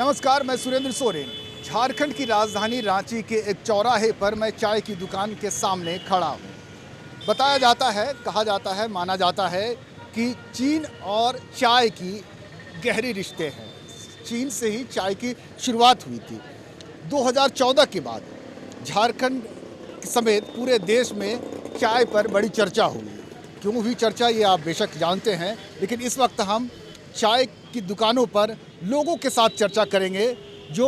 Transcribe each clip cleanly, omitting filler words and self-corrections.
नमस्कार, मैं सुरेंद्र सोरेन। झारखंड की राजधानी रांची के एक चौराहे पर मैं चाय की दुकान के सामने खड़ा हूँ। बताया जाता है, कहा जाता है, माना जाता है कि चीन और चाय की गहरे रिश्ते हैं। चीन से ही चाय की शुरुआत हुई थी। 2014 के बाद झारखंड समेत पूरे देश में चाय पर बड़ी चर्चा हुई। क्यों हुई चर्चा ये आप बेशक जानते हैं, लेकिन इस वक्त हम चाय की दुकानों पर लोगों के साथ चर्चा करेंगे। जो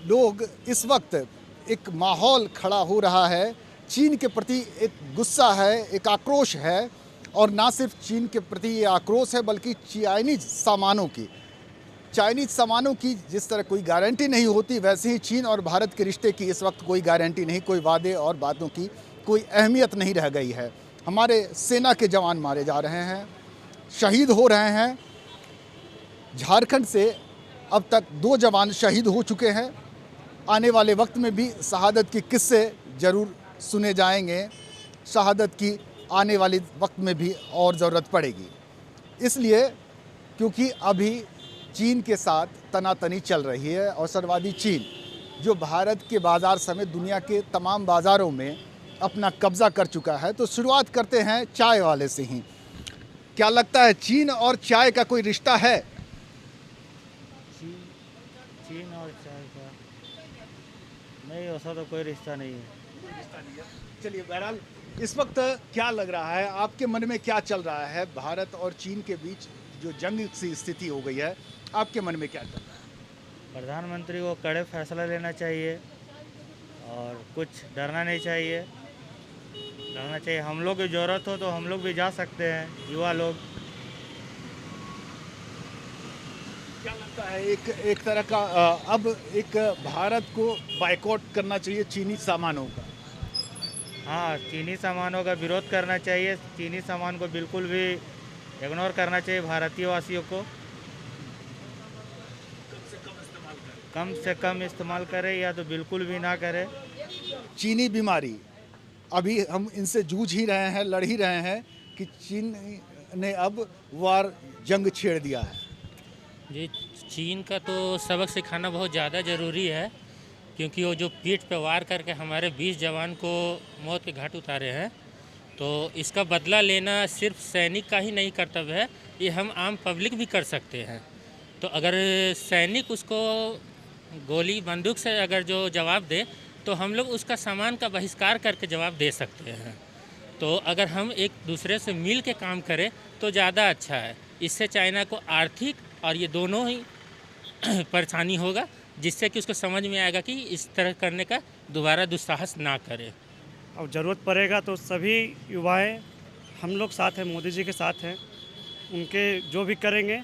लोग इस वक्त एक माहौल खड़ा हो रहा है, चीन के प्रति एक गुस्सा है, एक आक्रोश है, और ना सिर्फ चीन के प्रति ये आक्रोश है बल्कि चाइनीज़ सामानों की जिस तरह कोई गारंटी नहीं होती, वैसे ही चीन और भारत के रिश्ते की इस वक्त कोई गारंटी नहीं, कोई वादे और बातों की कोई अहमियत नहीं रह गई है। हमारे सेना के जवान मारे जा रहे हैं, शहीद हो रहे हैं। झारखंड से अब तक 2 जवान शहीद हो चुके हैं। आने वाले वक्त में भी शहादत के किस्से ज़रूर सुने जाएंगे। शहादत की आने वाले वक्त में भी और ज़रूरत पड़ेगी, इसलिए क्योंकि अभी चीन के साथ तनातनी चल रही है। अवसरवादी चीन जो भारत के बाज़ार समेत दुनिया के तमाम बाज़ारों में अपना कब्ज़ा कर चुका है। तो शुरुआत करते हैं चाय वाले से ही। क्या लगता है, चीन और चाय का कोई रिश्ता है? चीन और चाय का नहीं, ऐसा तो कोई रिश्ता नहीं है। चलिए, बहरहाल इस वक्त क्या लग रहा है, आपके मन में क्या चल रहा है? भारत और चीन के बीच जो जंग सी स्थिति हो गई है, आपके मन में क्या चल रहा है? प्रधानमंत्री को कड़े फैसला लेना चाहिए और कुछ डरना नहीं चाहिए। हम लोग की ज़रूरत हो तो हम लोग भी जा सकते हैं, युवा लोग। क्या लगता है, एक तरह का अब एक भारत को बायकॉट करना चाहिए चीनी सामानों का? हाँ, चीनी सामानों का विरोध करना चाहिए। चीनी सामान को बिल्कुल भी इग्नोर करना चाहिए। भारतीय वासियों को कम से कम इस्तेमाल करें या तो बिल्कुल भी ना करें। चीनी बीमारी, अभी हम इनसे जूझ ही रहे हैं, लड़ ही रहे हैं कि चीन ने अब जंग छेड़ दिया है। जी, चीन का तो सबक सिखाना बहुत ज़्यादा ज़रूरी है, क्योंकि वो जो पीठ पे वार करके हमारे 20 जवान को मौत के घाट उतारे हैं, तो इसका बदला लेना सिर्फ सैनिक का ही नहीं कर्तव्य है, ये हम आम पब्लिक भी कर सकते हैं। तो अगर सैनिक उसको गोली बंदूक से अगर जो जवाब दे, तो हम लोग उसका सामान का बहिष्कार करके जवाब दे सकते हैं। तो अगर हम एक दूसरे से मिल के काम करें तो ज़्यादा अच्छा है। इससे चाइना को आर्थिक और ये दोनों ही परेशानी होगा, जिससे कि उसको समझ में आएगा कि इस तरह करने का दोबारा दुस्साहस ना करे। और ज़रूरत पड़ेगा तो सभी युवाएं हम लोग साथ हैं, मोदी जी के साथ हैं। उनके जो भी करेंगे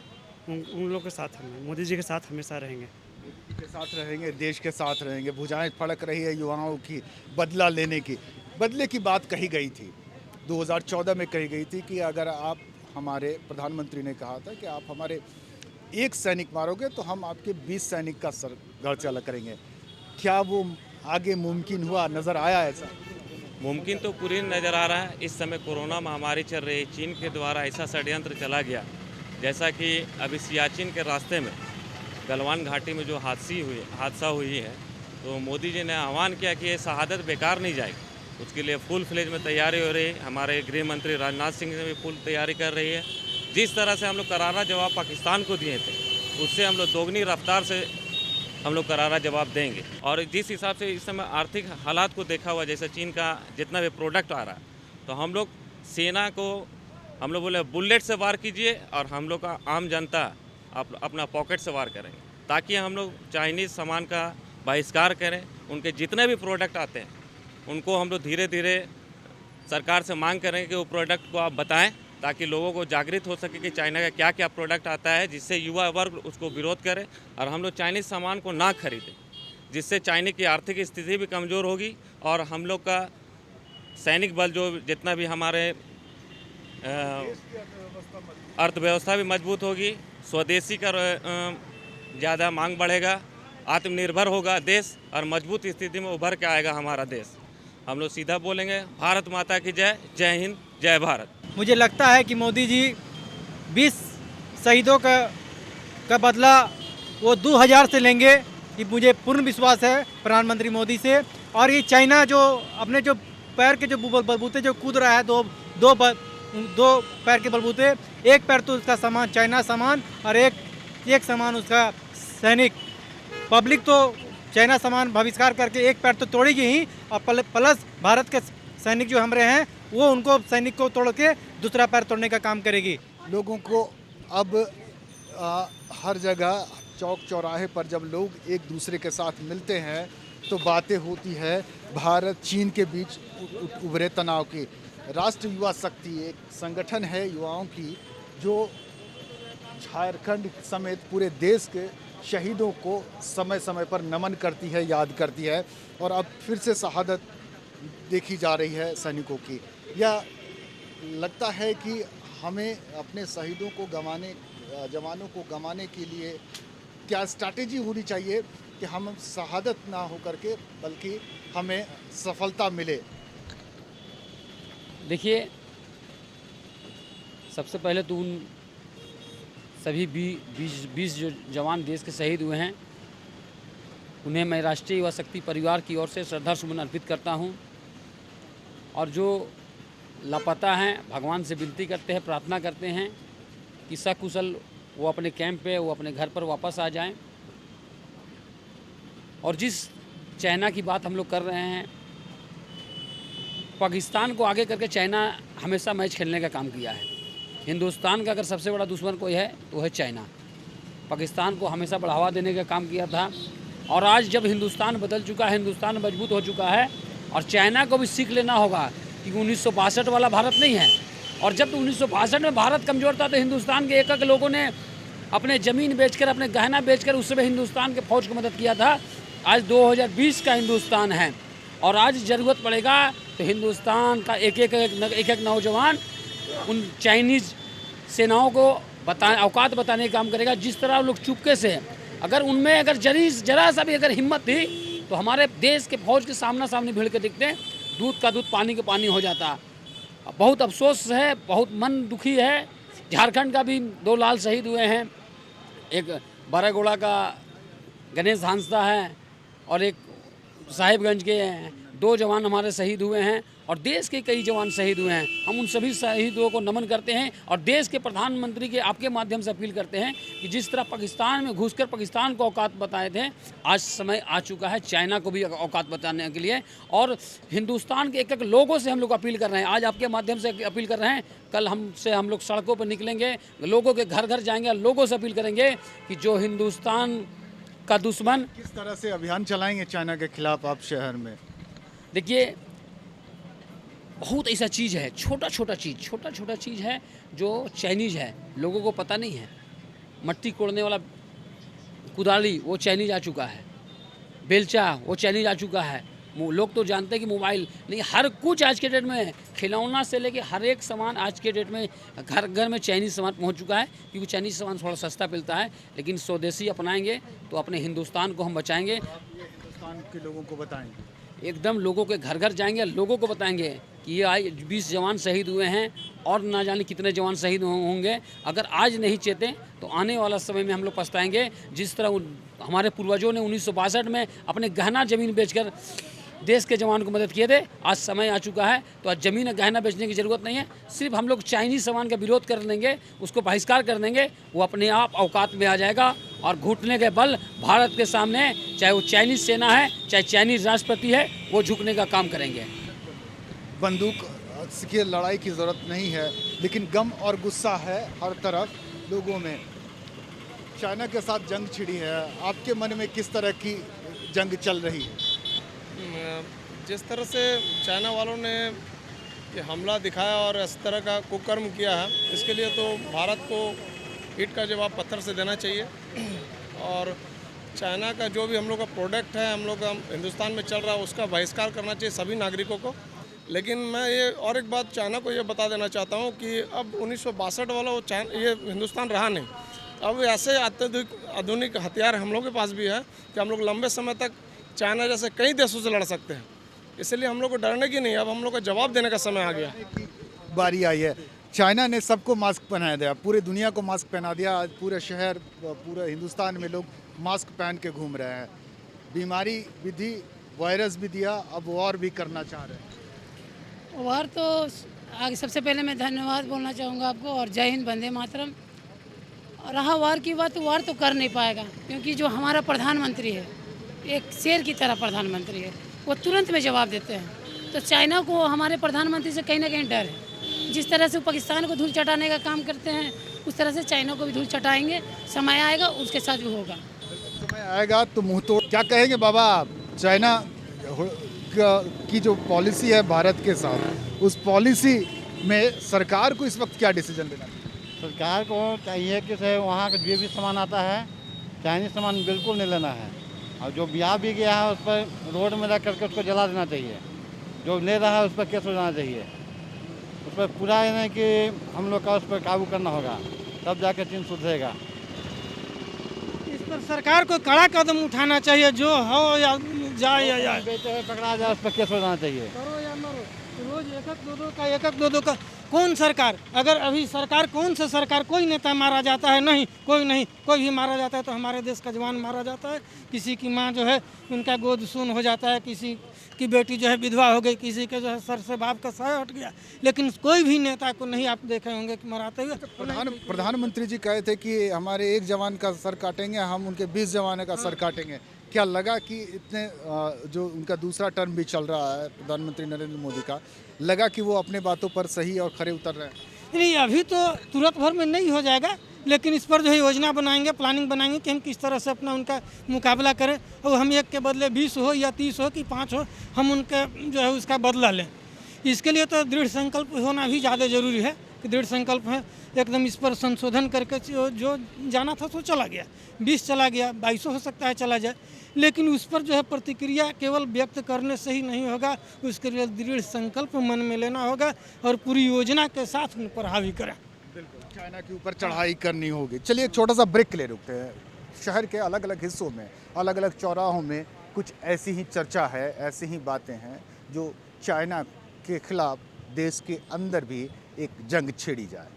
उन लोग के साथ हम मोदी जी के साथ हमेशा रहेंगे। के साथ रहेंगे, देश के साथ रहेंगे। भुजाएं फड़क रही है युवाओं की बदला लेने की। बदले की बात कही गई थी, 2014 में कही गई थी कि अगर आप, हमारे प्रधानमंत्री ने कहा था कि आप हमारे 1 सैनिक मारोगे तो हम आपके 20 सैनिक का सर गर्चला करेंगे। क्या वो आगे मुमकिन हुआ, नज़र आया ऐसा? मुमकिन तो पूरी नज़र आ रहा है। इस समय कोरोना महामारी चल रही है, चीन के द्वारा ऐसा षड्यंत्र चला गया, जैसा कि अभी सियाचिन के रास्ते में गलवान घाटी में जो हादसा हुई है, तो मोदी जी ने आह्वान किया कि ये शहादत बेकार नहीं जाएगी। उसके लिए फुल फ्लेज में तैयारी हो रही है। हमारे गृह मंत्री राजनाथ सिंह ने भी फुल तैयारी कर रही है। जिस तरह से हम लोग करारा जवाब पाकिस्तान को दिए थे, उससे हम लोग दोगुनी रफ्तार से हम लोग करारा जवाब देंगे। और जिस हिसाब से इस समय आर्थिक हालात को देखा हुआ, जैसे चीन का जितना भी प्रोडक्ट आ रहा है, तो हम लोग सेना को हम लोग बोले बुलेट से वार कीजिए और हम लोग का आम जनता अपना पॉकेट से वार करेंगे, ताकि हम लोग चाइनीज़ सामान का बहिष्कार करें। उनके जितने भी प्रोडक्ट आते हैं उनको हम लोग धीरे धीरे सरकार से मांग करेंगे कि वो प्रोडक्ट को आप बताएं, ताकि लोगों को जागृत हो सके कि चाइना का क्या क्या प्रोडक्ट आता है, जिससे युवा वर्ग उसको विरोध करे और हम लोग चाइनीज़ सामान को ना खरीदें, जिससे चाइना की आर्थिक स्थिति भी कमज़ोर होगी और हम लोग का सैनिक बल जो जितना भी हमारे अर्थव्यवस्था भी मजबूत होगी, स्वदेशी का ज़्यादा मांग बढ़ेगा, आत्मनिर्भर होगा देश और मजबूत स्थिति में उभर के आएगा हमारा देश। हम लोग सीधा बोलेंगे, भारत माता की जय, जय हिंद, जय भारत। मुझे लगता है कि मोदी जी 20 शहीदों का बदला वो 2000 से लेंगे, ये मुझे पूर्ण विश्वास है प्रधानमंत्री मोदी से। और ये चाइना जो अपने जो पैर के जो बलबूते जो कूद रहा है, दो पैर के बलबूते, एक पैर तो उसका सामान चाइना सामान और एक सामान उसका सैनिक। पब्लिक तो चाइना सामान बहिष्कार करके एक पैर तो तोड़ेगी ही, और प्लस भारत के सैनिक जो हमारे हैं वो उनको सैनिक को तोड़ के दूसरा पैर तोड़ने का काम करेगी। लोगों को अब हर जगह चौक चौराहे पर जब लोग एक दूसरे के साथ मिलते हैं तो बातें होती है भारत चीन के बीच उभरे तनाव की। राष्ट्रीय युवा शक्ति एक संगठन है युवाओं की जो झारखंड समेत पूरे देश के शहीदों को समय समय पर नमन करती है, याद करती है। और अब फिर से शहादत देखी जा रही है सैनिकों की। यह लगता है कि हमें अपने शहीदों को जवानों को गंवाने के लिए क्या स्ट्रैटेजी होनी चाहिए कि हम शहादत ना हो करके बल्कि हमें सफलता मिले। देखिए, सबसे पहले तो उन सभी 20 जो जवान देश के शहीद हुए हैं उन्हें मैं राष्ट्रीय युवा शक्ति परिवार की ओर से श्रद्धा सुमन अर्पित करता हूं। और जो लापता हैं, भगवान से विनती करते हैं, प्रार्थना करते हैं कि सकुशल वो अपने कैंप पे, वो अपने घर पर वापस आ जाएं। और जिस चाइना की बात हम लोग कर रहे हैं, पाकिस्तान को आगे करके चाइना हमेशा मैच खेलने का काम किया है। हिंदुस्तान का अगर सबसे बड़ा दुश्मन कोई है तो है चाइना। पाकिस्तान को हमेशा बढ़ावा देने का काम किया था। और आज जब हिंदुस्तान बदल चुका है, हिंदुस्तान मजबूत हो चुका है, और चाइना को भी सीख लेना होगा कि 1962 वाला भारत नहीं है। और जब 1962 में भारत कमज़ोर था तो हिंदुस्तान के एक लोगों ने अपने ज़मीन बेचकर, अपने गहना बेचकर उस समय हिंदुस्तान के फौज को मदद किया था। आज 2020 का हिंदुस्तान है और आज ज़रूरत पड़ेगा तो हिंदुस्तान का एक नौजवान उन चाइनीज़ सेनाओं को औकात बताने का काम करेगा। जिस तरह लोग चुपके से, अगर उनमें अगर जरा सा भी अगर हिम्मत थी तो हमारे देश के फौज के सामने भीड़ के दिखते, दूध का दूध पानी का पानी हो जाता। बहुत अफसोस है, बहुत मन दुखी है। झारखंड का भी 2 लाल शहीद हुए हैं, एक बरागोड़ा का गणेश हांसदा है और एक साहिबगंज के 2 जवान हमारे शहीद हुए हैं और देश के कई जवान शहीद हुए हैं। हम उन सभी शहीदों को नमन करते हैं और देश के प्रधानमंत्री के आपके माध्यम से अपील करते हैं कि जिस तरह पाकिस्तान में घुसकर पाकिस्तान को औकात बताए थे, आज समय आ चुका है चाइना को भी औकात बताने के लिए। और हिंदुस्तान के एक लोगों से हम लोग अपील कर रहे हैं, आज आपके माध्यम से अपील कर रहे हैं। कल हम लोग सड़कों पर निकलेंगे, लोगों के घर घर जाएंगे, लोगों से अपील करेंगे कि जो हिंदुस्तान का दुश्मन। किस तरह से अभियान चलाएंगे चाइना के खिलाफ आप शहर में? देखिए, बहुत ऐसा चीज़ है, छोटा छोटा चीज़ है जो चाइनीज़ है, लोगों को पता नहीं है। मट्टी कोड़ने वाला कुदाली वो चाइनीज़ आ चुका है, बेलचा वो चाइनीज़ आ चुका है। लोग तो जानते हैं कि मोबाइल नहीं, हर कुछ आज के डेट में, खिलौना से लेके हर एक सामान आज के डेट में घर घर में चाइनीज़ सामान पहुंच चुका है। क्योंकि चाइनीज़ सामान थोड़ा सस्ता मिलता है, लेकिन स्वदेशी अपनाएंगे तो अपने हिंदुस्तान को हम बचाएंगे। हिंदुस्तान के लोगों को बताएंगे, एकदम लोगों के घर घर जाएंगे, लोगों को बताएंगे कि ये आज 20 जवान शहीद हुए हैं और ना जाने कितने जवान शहीद होंगे। अगर आज नहीं चेतें तो आने वाला समय में हम लोग पछताएंगे। जिस तरह हमारे पूर्वजों ने 1962 में अपने गहना ज़मीन बेचकर देश के जवान को मदद किए थे, आज समय आ चुका है तो आज ज़मीन गहना बेचने की ज़रूरत नहीं है। सिर्फ हम लोग चाइनीज़ सामान का विरोध कर देंगे, उसको बहिष्कार कर देंगे, वो अपने आप औकात में आ जाएगा और घुटने के बल भारत के सामने, चाहे वो चाइनीज़ सेना है, चाहे चाइनीज़ राष्ट्रपति है, वो झुकने का काम करेंगे। बंदूक की लड़ाई की ज़रूरत नहीं है, लेकिन गम और गुस्सा है हर तरफ लोगों में। चाइना के साथ जंग छिड़ी है, आपके मन में किस तरह की जंग चल रही है? जिस तरह से चाइना वालों ने ये हमला दिखाया और इस तरह का कुकर्म किया है, इसके लिए तो भारत को ईंट का जवाब पत्थर से देना चाहिए। और चाइना का जो भी हम लोग का प्रोडक्ट है, हम लोग का हिंदुस्तान में चल रहा है, उसका बहिष्कार करना चाहिए सभी नागरिकों को। लेकिन मैं ये और एक बात चाइना को ये बता देना चाहता हूँ कि अब 1962 वाला वो ये हिंदुस्तान रहा नहीं। अब ऐसे आधुनिक हथियार हम लोग के पास भी है कि हम लोग लंबे समय तक चाइना जैसे कई देशों से लड़ सकते हैं। इसलिए हम लोग को डरने की नहीं, अब हम लोग को जवाब देने का समय आ गया। बारी आई है। चाइना ने सबको मास्क पहना दिया, पूरी दुनिया को मास्क पहना दिया। आज पूरे शहर, पूरे हिंदुस्तान में लोग मास्क पहन के घूम रहे हैं। बीमारी भी दी, वायरस भी दिया, अब वॉर भी करना चाह रहे हैं। वार तो आगे सबसे पहले मैं धन्यवाद बोलना चाहूँगा आपको और जय हिंद, वंदे मातरम। और रहा वार की बात, तो वार तो कर नहीं पाएगा, क्योंकि जो हमारा प्रधानमंत्री है एक शेर की तरह प्रधानमंत्री है, वो तुरंत में जवाब देते हैं। तो चाइना को हमारे प्रधानमंत्री से कहीं ना कहीं डर है। जिस तरह से वो पाकिस्तान को धूल चटाने का काम करते हैं, उस तरह से चाइना को भी धूल चटाएंगे। समय आएगा, उसके साथ भी होगा। समय आएगा तो मुंह तोड़। क्या कहेंगे बाबा आप? चाइना की जो पॉलिसी है भारत के साथ, उस पॉलिसी में सरकार को इस वक्त क्या डिसीजन लेना चाहिए? सरकार को चाहिए कि से वहाँ का जो भी सामान आता है चाइनीज सामान बिल्कुल नहीं लेना है, और जो ब्याह भी गया है उस पर रोड में रख करके उसको जला देना चाहिए। जो ले रहा है उस पर केस हो जाना चाहिए। उस पर पूरा ये नहीं कि हम लोग का उस पर काबू करना होगा, तब जाके चीन सुधरेगा। इस पर सरकार को कड़ा कदम उठाना चाहिए, जो हो या जाए या जाए। बेचे हुए पकड़ा जाए उस पर केस हो जाना चाहिए। करो या मरो, रोज एक दो का कौन सरकार, अगर अभी सरकार कौन सा सरकार, कोई नेता मारा जाता है नहीं, कोई नहीं, कोई भी मारा जाता है तो हमारे देश का जवान मारा जाता है। किसी की माँ जो है उनका गोद सून हो जाता है, किसी की बेटी जो है विधवा हो गई, किसी के जो है सर से बाप का सर हट गया, लेकिन कोई भी नेता को नहीं आप देखे होंगे कि मराते हुए। प्रधानमंत्री जी कहे थे कि हमारे एक जवान का सर काटेंगे, हम उनके 20 जवान का सर काटेंगे। क्या लगा कि इतने जो उनका दूसरा टर्म भी चल रहा है प्रधानमंत्री नरेंद्र मोदी का, लगा कि वो अपने बातों पर सही और खरे उतर रहे हैं? नहीं, अभी तो तुरंत भर में नहीं हो जाएगा, लेकिन इस पर जो है योजना बनाएंगे, प्लानिंग बनाएंगे कि हम किस तरह से अपना उनका मुकाबला करें। और हम एक के बदले 20 हो या 30 हो कि 5 हो, हम उनके जो है उसका बदला लें। इसके लिए तो दृढ़ संकल्प होना भी ज़्यादा ज़रूरी है कि दृढ़ संकल्प है एकदम। इस पर संशोधन करके जो जाना था तो चला गया, 20 चला गया, 22 हो सकता है चला जाए, लेकिन उस पर जो है प्रतिक्रिया केवल व्यक्त करने से ही नहीं होगा, उसके लिए दृढ़ संकल्प मन में लेना होगा और पूरी योजना के साथ उन पर हावी करें। बिल्कुल, चाइना के ऊपर चढ़ाई करनी होगी। चलिए एक छोटा सा ब्रेक ले रुकते हैं। शहर के अलग अलग हिस्सों में, अलग अलग चौराहों में कुछ ऐसी ही चर्चा है, ऐसी ही बातें हैं जो चाइना के खिलाफ देश के अंदर भी एक जंग छेड़ी जाए।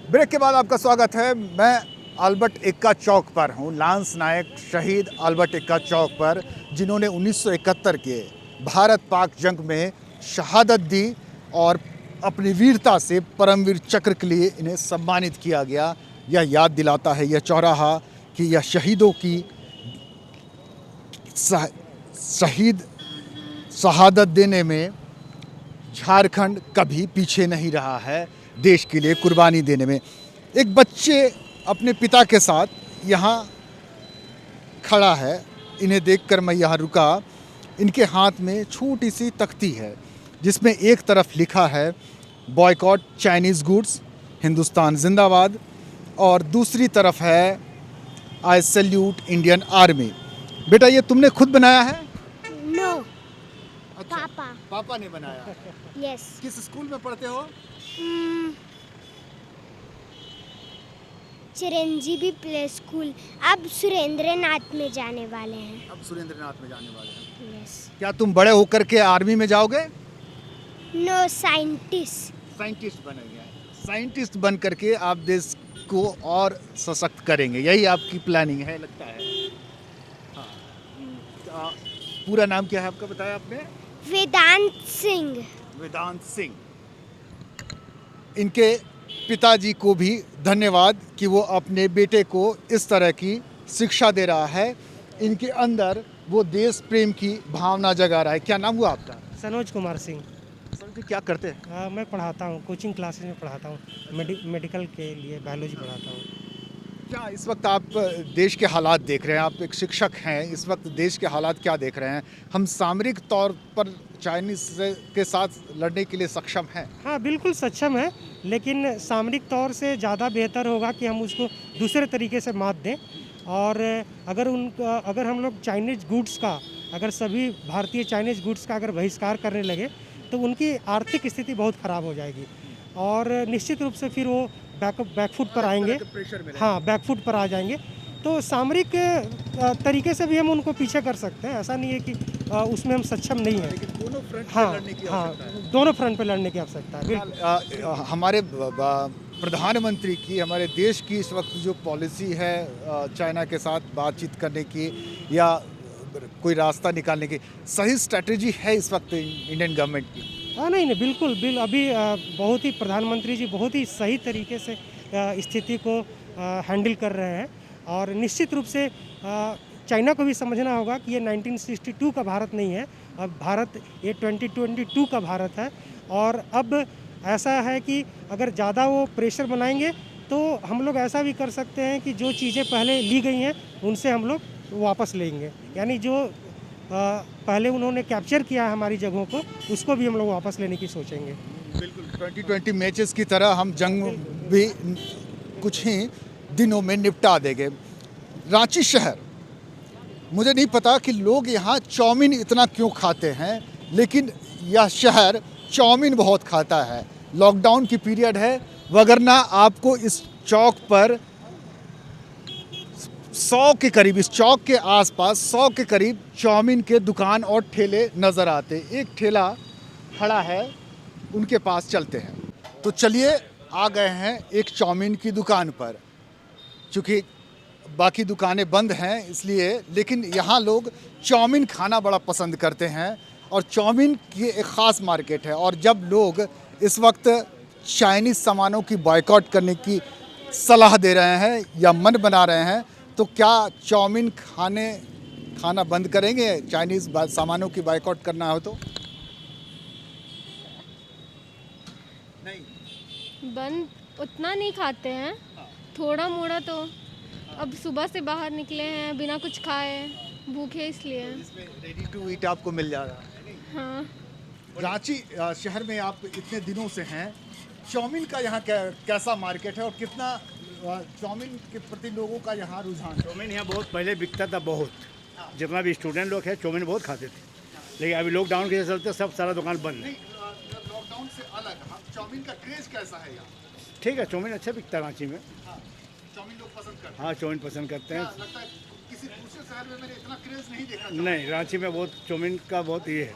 ब्रेक के बाद आपका स्वागत है। मैं अल्बर्ट एक्का चौक पर हूँ, लांस नायक शहीद अल्बर्ट एक्का चौक पर, जिन्होंने 1971 के भारत पाक जंग में शहादत दी और अपनी वीरता से परमवीर चक्र के लिए इन्हें सम्मानित किया गया। यह याद दिलाता है यह चौराहा कि यह शहीदों की शहीद शहादत देने में झारखंड कभी पीछे नहीं रहा है, देश के लिए कुर्बानी देने में। एक बच्चे अपने पिता के साथ यहाँ खड़ा है, इन्हें देखकर मैं यहाँ रुका। इनके हाथ में छोटी सी तख्ती है जिसमें एक तरफ लिखा है बॉयकॉट चाइनीज़ गुड्स, हिंदुस्तान जिंदाबाद, और दूसरी तरफ है आई सैल्यूट इंडियन आर्मी। बेटा ये तुमने खुद बनाया है? नो, अच्छा, पापा ने बनाया। यस। किस स्कूल में पढ़ते हो? Chiranjeevi play school. अब सुरेंद्र नाथ में जाने वाले हैं। अब सुरेंद्र नाथ में जाने वाले हैं। यस। क्या तुम बड़े होकर के आर्मी में जाओगे? No, scientist. साइंटिस्ट बनेंगे। साइंटिस्ट बन करके आप देश को और सशक्त करेंगे, यही आपकी प्लानिंग है लगता है। हाँ। पूरा नाम क्या है आपका, बताया आपने? वेदांत सिंह। वेदांत सिंह। इनके पिताजी को भी धन्यवाद कि वो अपने बेटे को इस तरह की शिक्षा दे रहा है, इनके अंदर वो देश प्रेम की भावना जगा रहा है। क्या नाम हुआ आपका? सनोज कुमार सिंह। सर जी क्या करते हैं? मैं पढ़ाता हूँ, कोचिंग क्लासेस में पढ़ाता हूँ, मेडिकल के लिए बायोलॉजी पढ़ाता हूँ। क्या इस वक्त आप देश के हालात देख रहे हैं, आप एक शिक्षक हैं, इस वक्त देश के हालात क्या देख रहे हैं? हम सामरिक तौर पर चाइनीज के साथ लड़ने के लिए सक्षम हैं? हाँ, बिल्कुल सक्षम है, लेकिन सामरिक तौर से ज़्यादा बेहतर होगा कि हम उसको दूसरे तरीके से मात दें। और अगर हम लोग चाइनीज़ गुड्स का, अगर सभी भारतीय चाइनीज़ गुड्स का अगर बहिष्कार करने लगे तो उनकी आर्थिक स्थिति बहुत ख़राब हो जाएगी और निश्चित रूप से फिर वो बैकफुट पर आएंगे। हाँ, बैकफुट पर आ जाएंगे। तो सामरिक तरीके से भी हम उनको पीछे कर सकते हैं। ऐसा नहीं है कि उसमें हम सक्षम नहीं हैं। लेकिन दोनों फ्रंट हाँ पर लड़ने की हाँ, आवश्यकता है। दोनों फ्रंट पे लड़ने की आवश्यकता है, बिल्कुल। हमारे प्रधानमंत्री की, हमारे देश की इस वक्त जो पॉलिसी है चाइना के साथ बातचीत करने की या कोई रास्ता निकालने की, सही स्ट्रैटेजी है इस वक्त इंडियन गवर्नमेंट की? हाँ नहीं नहीं, बिल्कुल अभी बहुत ही प्रधानमंत्री जी बहुत ही सही तरीके से स्थिति को हैंडल कर रहे हैं। और निश्चित रूप से चाइना को भी समझना होगा कि ये 1962 का भारत नहीं है, अब भारत ये 2022 का भारत है। और अब ऐसा है कि अगर ज़्यादा वो प्रेशर बनाएंगे तो हम लोग ऐसा भी कर सकते हैं कि जो चीज़ें पहले ली गई हैं उनसे हम लोग वापस लेंगे, यानी जो पहले उन्होंने कैप्चर किया है हमारी जगहों को, उसको भी हम लोग वापस लेने की सोचेंगे। बिल्कुल 2020 मैचेस की तरह हम जंग भी कुछ ही दिनों में निपटा देंगे। रांची शहर, मुझे नहीं पता कि लोग यहाँ चाउमीन इतना क्यों खाते हैं, लेकिन यह शहर चाउमीन बहुत खाता है। लॉकडाउन की पीरियड है, वगरना आपको इस चौक पर 100 के करीब, इस चौक के आसपास 100 के करीब चाउमीन के दुकान और ठेले नज़र आते। एक ठेला खड़ा है, उनके पास चलते हैं। तो चलिए, आ गए हैं एक चाउमीन की दुकान पर। चूँकि बाकी दुकानें बंद हैं इसलिए, लेकिन यहाँ लोग चाउमीन खाना बड़ा पसंद करते हैं और चाउमीन की एक ख़ास मार्केट है। और जब लोग इस वक्त चाइनीज़ सामानों की बॉयकॉट करने की सलाह दे रहे हैं या मन बना रहे हैं, तो क्या चाउमीन खाना बंद करेंगे चाइनीज़ सामानों की बॉयकॉट करना हो तो? नहीं, बंद उतना नहीं खाते हैं, थोड़ा मोड़ा तो। अब सुबह से बाहर निकले हैं बिना कुछ खाए, भूखे इसलिए। इसमें रेडी टू ईट आपको मिल जा रहा है। हाँ। रांची शहर में आप इतने दिनों से हैं, चाउमीन का यहाँ कैसा मार्केट है और कितना चाउमीन के प्रति लोगों का यहाँ रुझान? चाउमीन यहाँ बहुत पहले बिकता था, बहुत, जितना भी स्टूडेंट लोग हैं चाउमीन बहुत खाते थे, लेकिन अभी लॉकडाउन के चलते सब सारा दुकान बंद है। लॉकडाउन से अलग चाउमीन का क्रेज कैसा है यहाँ? ठीक है, चाउमीन अच्छा बिकता है रांची में। चाउमीन लोग पसंद करते हैं। हाँ, चाउमीन पसंद करते हैं। लगता है किसी दूसरे शहर में मैंने इतना क्रेज नहीं देखा। नहीं, रांची में बहुत चाउमीन का बहुत ये है,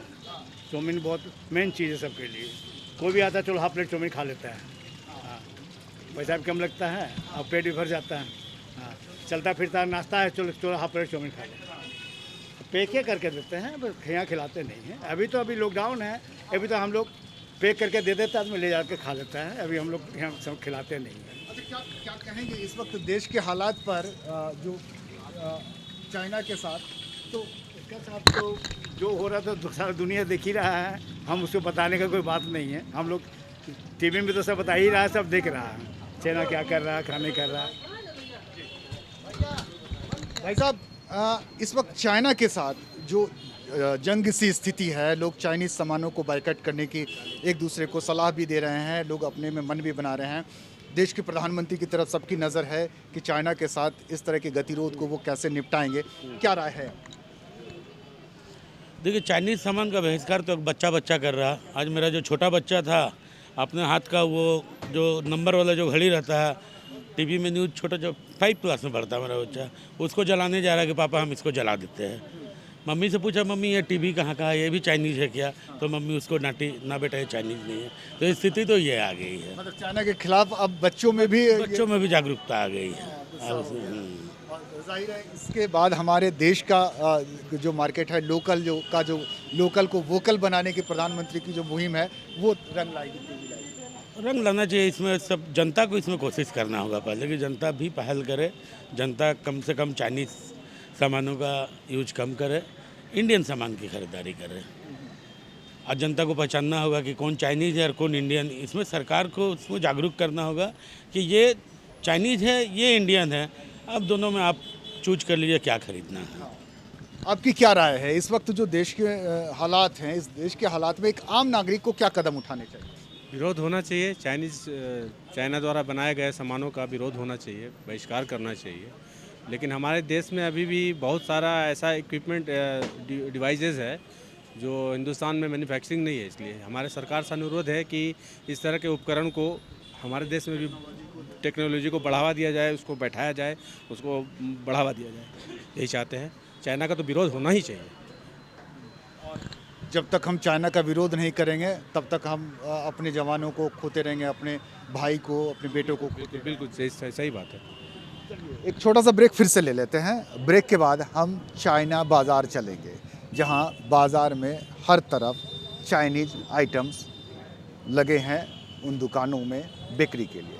चाउमीन बहुत मेन चीज़ है सबके लिए। कोई भी आता है, चलो हाफ प्लेट चाउमीन खा लेता है। हाँ, पैसा भी कम लगता है और पेट भी भर जाता है। हाँ, चलता फिरता नाश्ता है, चलो हाफ प्लेट चाउमीन खा लेते हैं। पैके करके देते हैं, बस यहाँ खिलाते नहीं हैं। अभी लॉकडाउन है, अभी तो हम लोग पैक करके दे देता है, आदमी ले जाकर खा लेता है। अभी हम लोग यहाँ सब खिलाते नहीं हैं। अच्छा, क्या कहेंगे इस वक्त देश के हालात पर जो चाइना के साथ? तो इसके साथ तो जो हो रहा था तो सारा दुनिया देख ही रहा है, हम उसको बताने का कोई बात नहीं है। हम लोग टीवी में तो सब बता ही रहा है, सब देख रहा है चाइना क्या कर रहा है, क्या नहीं कर रहा है। भाई साहब, इस वक्त चाइना के साथ जो जंग सी स्थिति है, लोग चाइनीज़ सामानों को बायकॉट करने की एक दूसरे को सलाह भी दे रहे हैं, लोग अपने में मन भी बना रहे हैं। देश के प्रधानमंत्री की तरफ सबकी नज़र है कि चाइना के साथ इस तरह के गतिरोध को वो कैसे निपटाएंगे, क्या राय है? देखिए, चाइनीज़ सामान का बहिष्कार तो बच्चा कर रहा। आज मेरा जो छोटा बच्चा था, अपने हाथ का वो जो नंबर वाला जो घड़ी रहता है, टीवी में न्यूज़, छोटा जो 5 क्लास में पढ़ता मेरा बच्चा, उसको जलाने जा रहा है कि पापा हम इसको जला देते हैं। मम्मी से पूछा, मम्मी ये टीवी कहाँ का है, ये भी चाइनीज़ है क्या? तो मम्मी उसको ना बेटा ये चाइनीज़ नहीं है। तो स्थिति तो ये आ गई है, मतलब चाइना के खिलाफ अब बच्चों में भी जागरूकता आ गई है। जाहिर है इसके बाद हमारे देश का जो मार्केट है, लोकल को वोकल बनाने की प्रधानमंत्री की जो मुहिम है, वो रंग लाएगी। रंग लाना चाहिए इसमें, सब जनता को इसमें कोशिश करना होगा पहले कि जनता भी पहल करे, जनता कम से कम चाइनीज़ सामानों का यूज कम करे, इंडियन सामान की खरीदारी करे। और जनता को पहचानना होगा कि कौन चाइनीज़ है और कौन इंडियन। इसमें सरकार को उसमें जागरूक करना होगा कि ये चाइनीज़ है, ये इंडियन है, अब दोनों में आप चूज कर लीजिए क्या खरीदना है। आपकी क्या राय है इस वक्त जो देश के हालात हैं, इस देश के हालात में एक आम नागरिक को क्या कदम उठाने चाहिए? विरोध होना चाहिए, चाइना द्वारा बनाए गए सामानों का विरोध होना चाहिए, बहिष्कार करना चाहिए। लेकिन हमारे देश में अभी भी बहुत सारा ऐसा इक्विपमेंट डिवाइसेस है जो हिंदुस्तान में मैन्युफैक्चरिंग नहीं है, इसलिए हमारे सरकार से अनुरोध है कि इस तरह के उपकरण को हमारे देश में भी टेक्नोलॉजी को बढ़ावा दिया जाए, उसको बैठाया जाए, उसको बढ़ावा दिया जाए, यही चाहते हैं। चाइना का तो विरोध होना ही चाहिए। जब तक हम चाइना का विरोध नहीं करेंगे तब तक हम अपने जवानों को खोते रहेंगे, अपने भाई को, अपने बेटों को खोते रहेंगे। बिल्कुल सही बात है। एक छोटा सा ब्रेक फिर से ले लेते हैं। ब्रेक के बाद हम चाइना बाज़ार चलेंगे, जहां बाज़ार में हर तरफ चाइनीज़ आइटम्स लगे हैं उन दुकानों में बिक्री के लिए।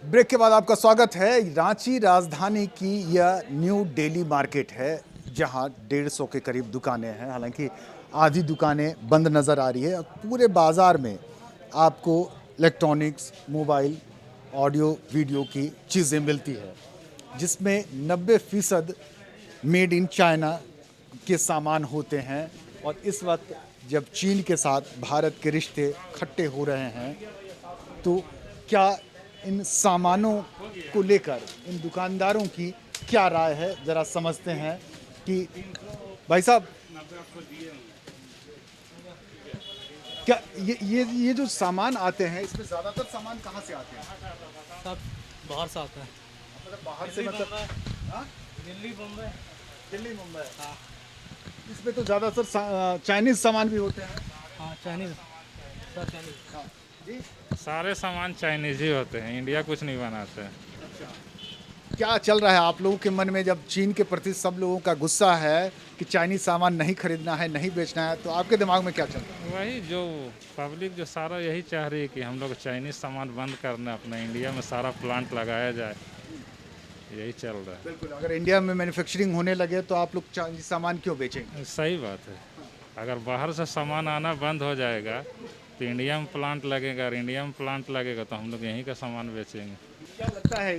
ब्रेक के बाद आपका स्वागत है। रांची राजधानी की यह न्यू दिल्ली मार्केट है, जहां 150 के करीब दुकानें हैं। हालांकि आधी दुकानें बंद नज़र आ रही है। पूरे बाज़ार में आपको इलेक्ट्रॉनिक्स, मोबाइल, ऑडियो वीडियो की चीज़ें मिलती है, जिसमें 90% मेड इन चाइना के सामान होते हैं। और इस वक्त जब चीन के साथ भारत के रिश्ते खट्टे हो रहे हैं, तो क्या इन सामानों को लेकर इन दुकानदारों की क्या राय है, ज़रा समझते हैं। कि भाई साहब, क्या ये जो सामान आते हैं, इसमें ज़्यादातर सामान कहाँ से आते हैं? सब बाहर से आता है। मतलब बाहर से, मतलब हाँ? दिल्ली मुंबई। दिल्ली मुंबई, हाँ। इसमें तो ज़्यादातर चाइनीज़ सामान भी होते हैं। हाँ, चाइनीज़, सब चाइनीज़। हाँ जी, सारे सामान चाइनीज़ ही होते हैं, इंडिया कुछ नहीं बनाते हैं। अच्छा, क्या चल रहा है आप लोगों के मन में, जब चीन के प्रति सब लोगों का गुस्सा है कि चाइनीज़ सामान नहीं खरीदना है, नहीं बेचना है, तो आपके दिमाग में क्या चल रहा है? वही जो पब्लिक जो सारा यही चाह रही है कि हम लोग चाइनीज़ सामान बंद करना, अपना इंडिया में सारा प्लांट लगाया जाए, यही चल रहा है। बिल्कुल, अगर इंडिया में मैन्युफैक्चरिंग होने लगे तो आप लोग चाइनीज़ सामान क्यों बेचेंगे? सही बात है। अगर बाहर से सामान आना बंद हो जाएगा तो इंडिया में प्लांट लगेगा, और इंडिया में प्लांट लगेगा तो हम लोग यहीं का सामान बेचेंगे। क्या लगता है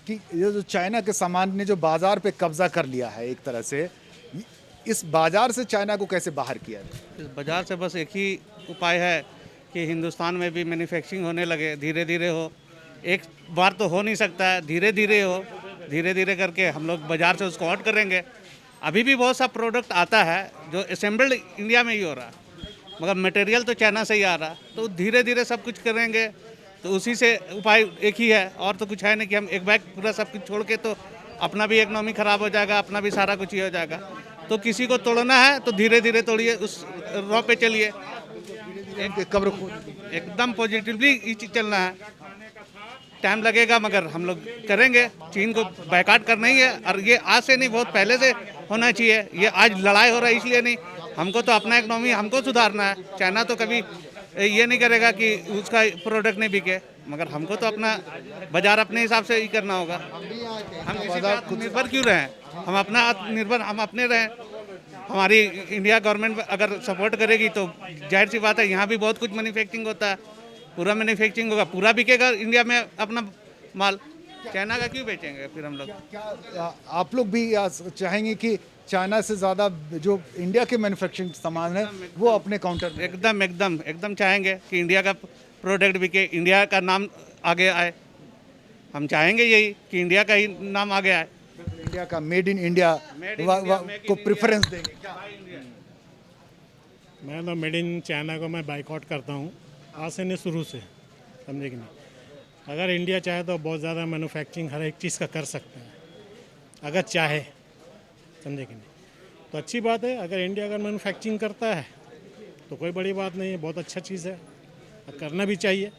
कि ये जो चाइना के सामान ने जो बाज़ार पे कब्जा कर लिया है एक तरह से, इस बाज़ार से चाइना को कैसे बाहर किया जाए? इस बाज़ार से बस एक ही उपाय है कि हिंदुस्तान में भी मैन्युफैक्चरिंग होने लगे, धीरे धीरे हो। एक बार तो हो नहीं सकता है, धीरे धीरे हो, धीरे धीरे करके हम लोग बाज़ार से उसको आउट करेंगे। अभी भी बहुत सा प्रोडक्ट आता है जो असेंबल्ड इंडिया में ही हो रहा है, मगर मटेरियल तो चाइना से ही आ रहा है। तो धीरे धीरे सब कुछ करेंगे, तो उसी से उपाय एक ही है, और तो कुछ है नहीं कि हम एक बैग पूरा सब कुछ छोड़ के, तो अपना भी इकोनॉमी ख़राब हो जाएगा, अपना भी सारा कुछ ही हो जाएगा। तो किसी को तोड़ना है तो धीरे धीरे तोड़िए, उस रॉ पे चलिए, एकदम पॉजिटिवली ये चीज़ चलना है। टाइम लगेगा मगर हम लोग करेंगे। चीन को बायकॉट करना ही है, और ये आज से नहीं, बहुत पहले से होना चाहिए। ये आज लड़ाई हो रहा है इसलिए नहीं, हमको तो अपना इकोनॉमी हमको सुधारना है। चाइना तो कभी ये नहीं करेगा कि उसका प्रोडक्ट नहीं बिके, मगर हमको तो अपना बाजार अपने हिसाब से ही करना होगा। हम किसी पे आत्मनिर्भर क्यों रहें? हम अपना आत्मनिर्भर हम अपने रहें। हमारी इंडिया गवर्नमेंट अगर सपोर्ट करेगी तो जाहिर सी बात है, यहाँ भी बहुत कुछ मैन्युफैक्चरिंग होता है, पूरा मैन्युफैक्चरिंग होगा, पूरा बिकेगा इंडिया में अपना माल। चाइना का क्यों बेचेंगे फिर हम लोग? क्या आप लोग भी चाहेंगे कि चाइना से ज़्यादा जो इंडिया के मैन्युफैक्चरिंग सामान है वो अपने काउंटर में? एकदम एकदम एकदम चाहेंगे कि इंडिया का प्रोडक्ट बिके, इंडिया का नाम आगे आए। हम चाहेंगे यही कि इंडिया का ही नाम आगे आए, इंडिया का, मेड इन इंडिया को प्रेफरेंस देंगे क्या? मैं तो मेड इन चाइना को मैं बाइकआउट करता हूँ, आज से नहीं, शुरू से, समझे कि नहीं। अगर इंडिया चाहे तो बहुत ज़्यादा मैन्युफैक्चरिंग हर एक चीज़ का कर सकते हैं, अगर चाहे, समझे कि नहीं। तो अच्छी बात है, अगर इंडिया अगर मैन्युफैक्चरिंग करता है तो कोई बड़ी बात नहीं है, बहुत अच्छा चीज़ है, करना भी चाहिए।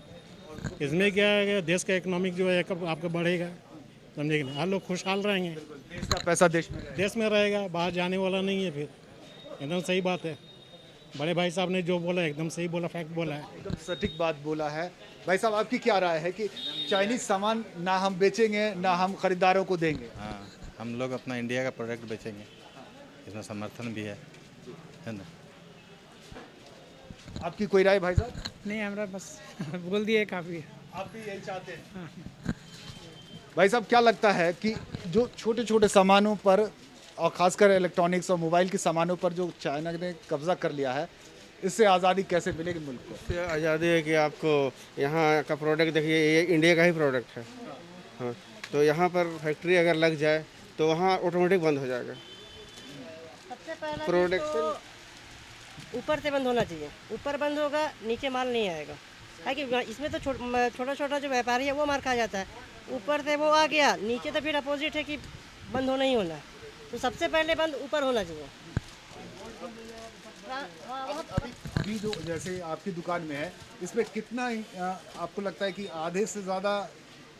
इसमें क्या है कि देश का इकोनॉमिक जो है आपका बढ़ेगा, समझे कि नहीं। हर लोग खुशहाल रहेंगे, देश का पैसा देश में रहेगा, बाहर जाने वाला नहीं है। फिर एकदम सही बात है, बड़े भाई साहब ने जो बोला एकदम सही बोला, फैक्ट बोला है, एकदम सटीक बात बोला है। भाई साहब, आपकी क्या राय है कि चाइनीज सामान ना हम बेचेंगे ना हम खरीदारों को देंगे? हाँ, हम लोग अपना इंडिया का प्रोडक्ट बेचेंगे, इसमें समर्थन भी है ना। आपकी कोई राय भाई साहब? नहीं, हमारा बस बोल दिए काफ़ी है। आप भी यही चाहते हैं? भाई साहब, क्या लगता है कि जो छोटे छोटे सामानों पर और ख़ासकर इलेक्ट्रॉनिक्स और मोबाइल के सामानों पर जो चाइना ने कब्जा कर लिया है, इससे आज़ादी कैसे मिलेगी मुल्क को? इससे आज़ादी है कि आपको यहाँ का प्रोडक्ट देखिए, ये इंडिया का ही प्रोडक्ट है। हाँ, तो यहाँ पर फैक्ट्री अगर लग जाए तो वहाँ ऑटोमेटिक बंद हो जाएगा। सबसे पहला प्रोडक्शन ऊपर से बंद होना चाहिए, ऊपर बंद होगा नीचे माल नहीं आएगा, है कि इसमें तो छोटा छोटा जो व्यापारी है वो मार खा जाता है। ऊपर से वो आ गया, नीचे तो फिर अपोजिट है कि बंद होना ही होना है। तो सबसे पहले बंद ऊपर होना चाहिए। अभी जो जैसे आपकी दुकान में है, इसमें कितना आपको लगता है कि आधे से ज़्यादा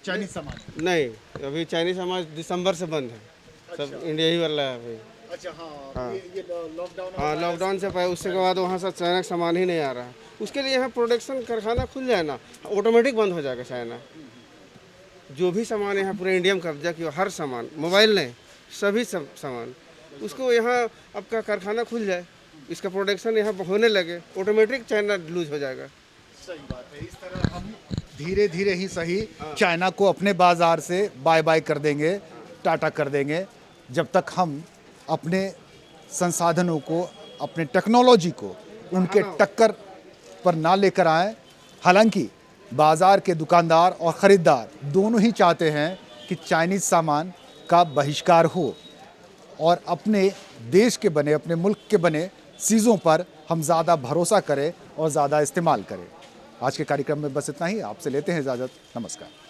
चाइनीज सामान है? नहीं, अभी चाइनीज सामान दिसंबर से बंद है। सब इंडिया ही वाला है अभी। अच्छा, हाँ, ये लॉकडाउन, हाँ, लॉकडाउन से पहले, उसके बाद वहाँ से चाइना का सामान ही नहीं आ रहा है। उसके लिए यहाँ प्रोडक्शन कारखाना खुल जाए ना, ऑटोमेटिक बंद हो जाएगा चाइना। जो भी सामान यहाँ पूरे इंडिया में कब्जा किया, हर सामान, मोबाइल नहीं, सभी सामान, उसको यहाँ आपका कारखाना खुल जाए, इसका प्रोडक्शन यहाँ होने लगे, ऑटोमेटिक चाइना लूज हो जाएगा। सही बात है। इस तरह हम धीरे धीरे ही सही चाइना को अपने बाजार से बाय बाय कर देंगे, टाटा कर देंगे, जब तक हम अपने संसाधनों को, अपने टेक्नोलॉजी को उनके टक्कर पर ना लेकर आएं। हालांकि बाज़ार के दुकानदार और ख़रीदार दोनों ही चाहते हैं कि चाइनीज़ सामान का बहिष्कार हो और अपने देश के बने, अपने मुल्क के बने चीज़ों पर हम ज़्यादा भरोसा करें और ज़्यादा इस्तेमाल करें। आज के कार्यक्रम में बस इतना ही। आपसे लेते हैं इजाज़त। नमस्कार।